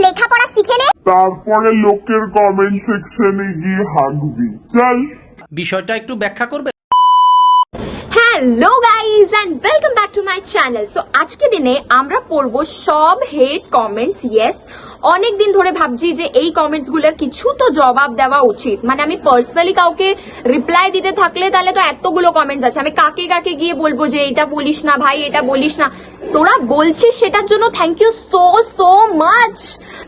লেখাপড়া শিখে নে, তারপরে লোকের কমেন্ট সেকশনে গিয়ে হাঁকবি। চল, বিষয়টা একটু ব্যাখ্যা করবে। Hello guys and welcome back to my channel. So আজকে দিনে আমরা পড়বো সব হেট কমেন্টস। ইয়েস, অনেক দিন ধরে ভাবছি যে এই কমেন্টস গুলোর কিছু তো জবাব দেওয়া উচিত। মানে আমি পার্সোনালি কাউকে রিপ্লাই দিতে থাকলে তাহলে তো এতগুলো কমেন্টস আছে, আমি কাকে কাকে গিয়ে বলবো যে এটা বলিস না ভাই, এটা বলিস না। তোরা বলছিস সেটার জন্য thank you so so much.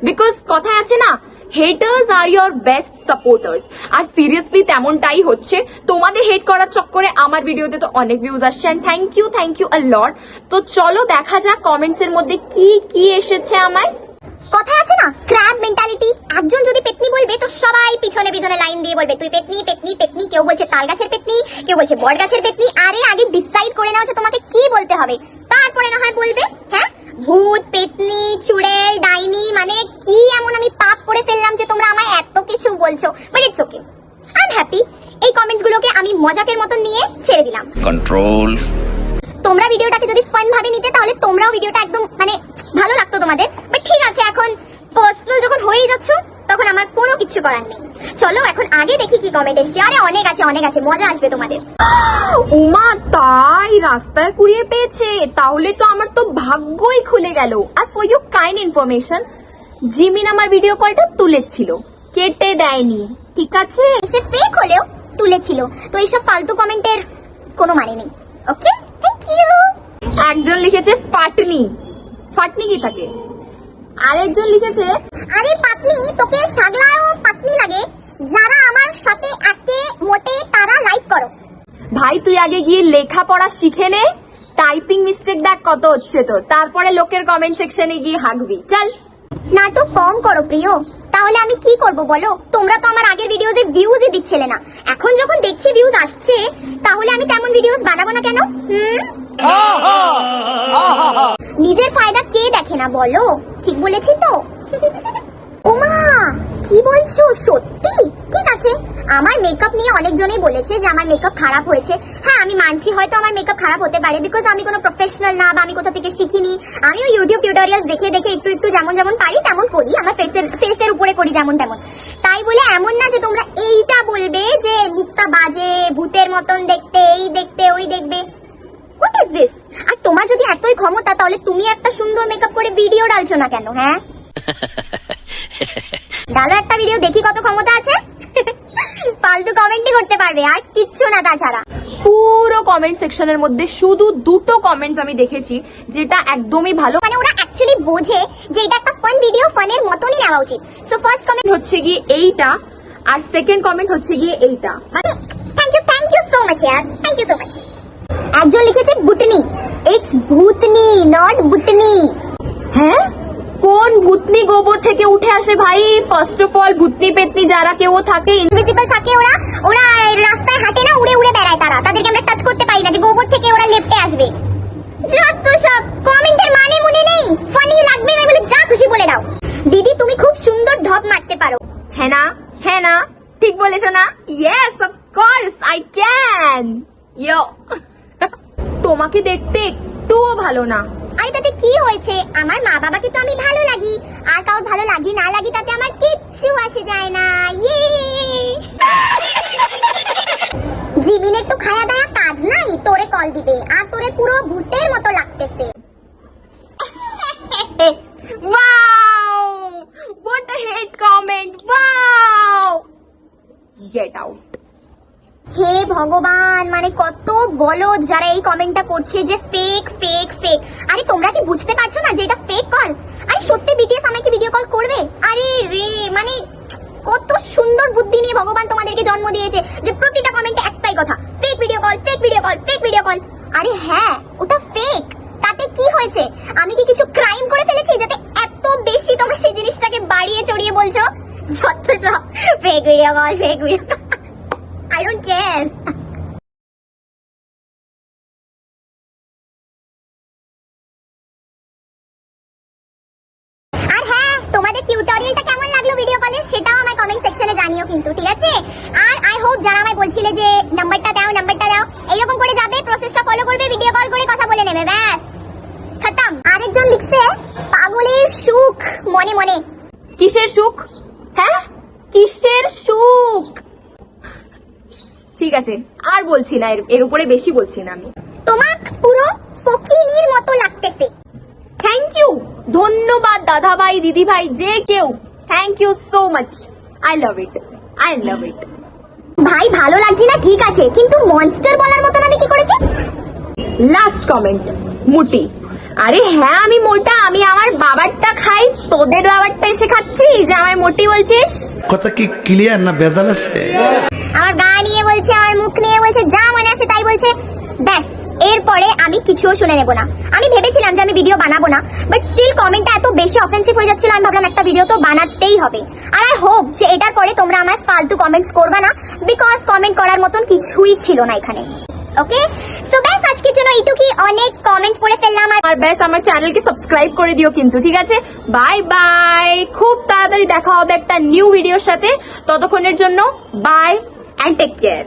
Because কথায় আছে না, haters are your best supporters. আর সিরিয়াসলি তেমনটাই হচ্ছে। তোমাদের হেট করার চক্করে আমার ভিডিওতে তো অনেক ভিউজ আসছে, এন্ড থ্যাংক ইউ আ লট। তো চলো দেখা যাক কমেন্টস এর মধ্যে কি কি এসেছে আমার। কথায় আছে না, ক্র্যাব মেন্টালিটি। একজন যদি পেতনি বলবে তো সবাই পিছনে পিছনে লাইন দিয়ে বলবে তুই পেতনি পেতনি পেতনি। কেউ বলছে তাল গাছের পেতনি, কেউ বলছে বট গাছের পেতনি। আরে আগে ডিসাইড করে নাও যে তোমাকে কি বলতে হবে, তারপরে না হয় বলবে। হ্যাঁ, ভূত, পেতনি, চুড়েল, ডাইনি, মানে কি এমন আমি পাপ করে ফেললাম যে তোমরা আমায় এত কিছু বলছো? But it's okay, I am happy. এই কমেন্টস গুলোকে আমি মজাকের মতন নিয়ে ছেড়ে দিলাম। কন্ট্রোল। তোমরা ভিডিওটাকে যদি ফান ভাবে নিতে তাহলে তোমরাও ভিডিওটা একদম মানে ভালো লাগতো তোমাদের। বাট ঠিক আছে, এখন পার্সোনাল যখন হয়ে যাচ্ছ তখন আমার কোনো কিছু করার নেই। চলো এখন আগে দেখি কি কমেন্ট এসছে। আরে অনেক আছে, মজা আসবে তোমাদের। উমা, তাই রাস্তায় কুড়িয়ে পেয়েছে, তাহলে তো আমার তো ভাগ্যই খুলে গেল। আর for you kind information, Jimin আমার ভিডিও কলটা তুলেছিল, কেটে দেয়নি। ঠিক আছে, সে ফেক হলেও তুলেছিল, তো এইসব ফালতু কমেন্টের কোনো মানে নেই। ওকে, থ্যাংক ইউ। একজন লিখেছে ফাটনি। ফাটনি কি থাকে? আরেকজন লিখেছে আরে পাতনি, তোকে শাগলাও পাতনি লাগে। যারা আমার সাথে একে মোটে তারা লাইক করো। ভাই তুই আগে গিয়ে লেখাপড়া শিখে নে, টাইপিং মিস্টেক দেখ কত হচ্ছে তোর, তারপরে লোকের কমেন্ট সেকশনে গিয়ে হাঁকবি। চল না তো কম করো প্রিয়, তাহলে আমি কি করব বলো? তোমরা তো আমার আগের ভিডিওতে ভিউজই দিচ্ছিলে না, এখন যখন দেখছি ভিউজ আসছে তাহলে আমি তেমন ভিডিওস বানাবো না কেন? নিজের ফায়দা কে দেখে না বলো? ঠিক বলেছি তো? ওমা, কি বলছো? সত্যি? ঠিক আছে, আমার মেকআপ নিয়ে অনেকজনই বলেছে যে আমার মেকআপ খারাপ হয়েছে। হ্যাঁ, আমি মানছি হয়তো আমার মেকআপ খারাপ হতে পারে, বিকজ আমি কোনো প্রফেশনাল না বা আমি কোথা থেকে শিখিনি। আমিও ইউটিউব টিউটোরিয়ালস দেখে দেখে একটু যেমন পারি তেমন করি, আমার ফেসের উপরে করি যেমন তেমন। তাই বলে এমন না যে তোমরা এইটা বলবে যে মুখটা বাজে, ভূতের মতন দেখতে, এই দেখতে ওই দেখবে। What is this? আর তোমার যদি এতই ক্ষমতা তাহলে তুমি একটা সুন্দর মেকআপ করে ভিডিও ডালছো না কেন? হ্যাঁ, ডালো একটা ভিডিও, দেখি কত ক্ষমতা আছে। ফালতু কমেন্টই করতে পারবে আর কিচ্ছু না। তাছাড়া পুরো কমেন্ট সেকশনের মধ্যে শুধু দুটো কমেন্টস আমি দেখেছি যেটা একদমই ভালো, মানে ওরা অ্যাকচুয়ালি বোঝে যে এটা একটা ফান ভিডিও, ফানের মতনই নেওয়া উচিত। সো ফার্স্ট কমেন্ট হচ্ছে গিয়ে এইটা, আর সেকেন্ড কমেন্ট হচ্ছে গিয়ে এইটা। থ্যাংক ইউ সো মাচ ইয়ার, থ্যাংক ইউ সো মাচ। একজন লিখেছে বুটনি। It's Bhutni, not বুটনি। হ্যাঁ, কোন ভূতনি গোবর থেকে উঠে আসে ভাই? ফার্স্ট অফ অল ভূতনি পেতনি যারা কেউ থাকে, ইনভিজিবল থাকে, ওরা রাস্তায় হাঁটে না, উড়ে উড়ে বেড়ায়। তাদেরকে আমরা টাচ করতে পারি না, যে গোবর থেকে ওরা লেপটে আসবে। যত সব কমেন্টের মানে মনে নেই, ফানি লাগবে না বলে যা খুশি বলে দাও। দিদি তুমি খুব সুন্দর ঢপ মারতে পারো। হ্যাঁ না, ঠিক বলেছো না? Yes, of course I can. Yo, তোমাকে দেখতে একটুও ভালো না। আরে তাতে কি হয়েছে? আমার মা বাবাকে তো আমি ভালো লাগি, আর কারোর ভালো লাগি না লাগি তাতে আমার কিচ্ছু আসে যায় না। জিমিনের তো খায়া দায়া কাজ নাই, তোরে কল দিবে আর তোরে পুরো ভূতের মতো লাগতেছে। Wow, what a hate comment, wow, get out। হে ভগবান, মানে কত বলদ যারা এই কমেন্টটা করছে যে ফেক ফেক ফেক। আরে তোমরা কি বুঝতে পারছো না যে এটা ফেক কল? আরে সত্যি বিটিএস আমাকে ভিডিও কল করবে? আরে রে, মানে কত সুন্দর বুদ্ধি নিয়ে ভগবান তোমাদেরকে জন্ম দিয়েছে যে প্রতিটা কমেন্টে একটাই কথা, fake video call, fake video call, fake video call. আরে হ্যাঁ, ওটা ফেক, তাতে কি হয়েছে? আমি কি কিছু ক্রাইম করে ফেলেছি যাতে এত বেশি তোমরা সেই জিনিসটাকে বাড়িয়ে চড়িয়ে বলছো? যত সব fake video call, fake video. I don't care. আর হ্যাঁ, তোমাদের টিউটোরিয়ালটা কেমন লাগলো ভিডিও কলের সেটাও আমার কমেন্ট সেকশনে জানিও কিন্তু, ঠিক আছে? আর আই হোপ যারা আমায় বলছিলে যে নাম্বারটা দাও এইরকম করে যাবে, প্রসেসটা ফলো করবে, ভিডিও কল করে কথা বলে নেবে, ব্যাস খতম। কিসের সুখ? হ্যাঁ, কিসের সুখ? ঠিক আছে, আর বলছি না, এর উপরে বেশি বলছি না আমি। তোমার পুরো ফকিনীর মতো লাগতেছে। থ্যাংক ইউ, ধন্যবাদ দাদা ভাই, দিদি ভাই, যে কেউ, thank you so much. I love it, I love it. ভাই ভালো লাগছে না ঠিক আছে, কিন্তু মনস্টার বলার মতন আমি কি করেছি? লাস্ট কমেন্ট, মুটি। আরে হ্যাঁ, আমি মোটা, আমি আমার বাবারটা খাই, তোদের বাবারটা এসে খাচ্ছিস, যে আমায় মোটি বলছিস? কথা কি ক্লিয়ার না ভেজাল আছে? আমার গা নিয়ে বলছে, আমার মুখ নিয়ে বলছে, যা মনে আছে তাই বলছে। ব্যাস, এরপরে আমি কিছুও শুনে নেব না। আমি ভেবেছিলাম যে আমি ভিডিও বানাবো না, বাট স্টিল কমেন্টটা এত বেশি অফেন্সিভ হয়ে যাচ্ছিল, আমি ভাবলাম একটা ভিডিও তো বানাতেই হবে। আর আই হোপ যে এটার পরে তোমরা আমার ফালতু কমেন্টস করবে না, বিকজ কমেন্ট করার মতন কিছুই ছিল না এখানে। ওকে, সো ব্যাস আজকের জন্য এইটুকুই। অনেক কমেন্টস পড়ে ফেললাম আর ব্যাস, আমার চ্যানেলকে সাবস্ক্রাইব করে দিও কিন্তু, ঠিক আছে? বাই বাই, খুব তাড়াতাড়ি দেখা হবে একটা নিউ ভিডিওর সাথে। ততক্ষণের জন্য বাই অ্যান্ড টেক কেয়ার।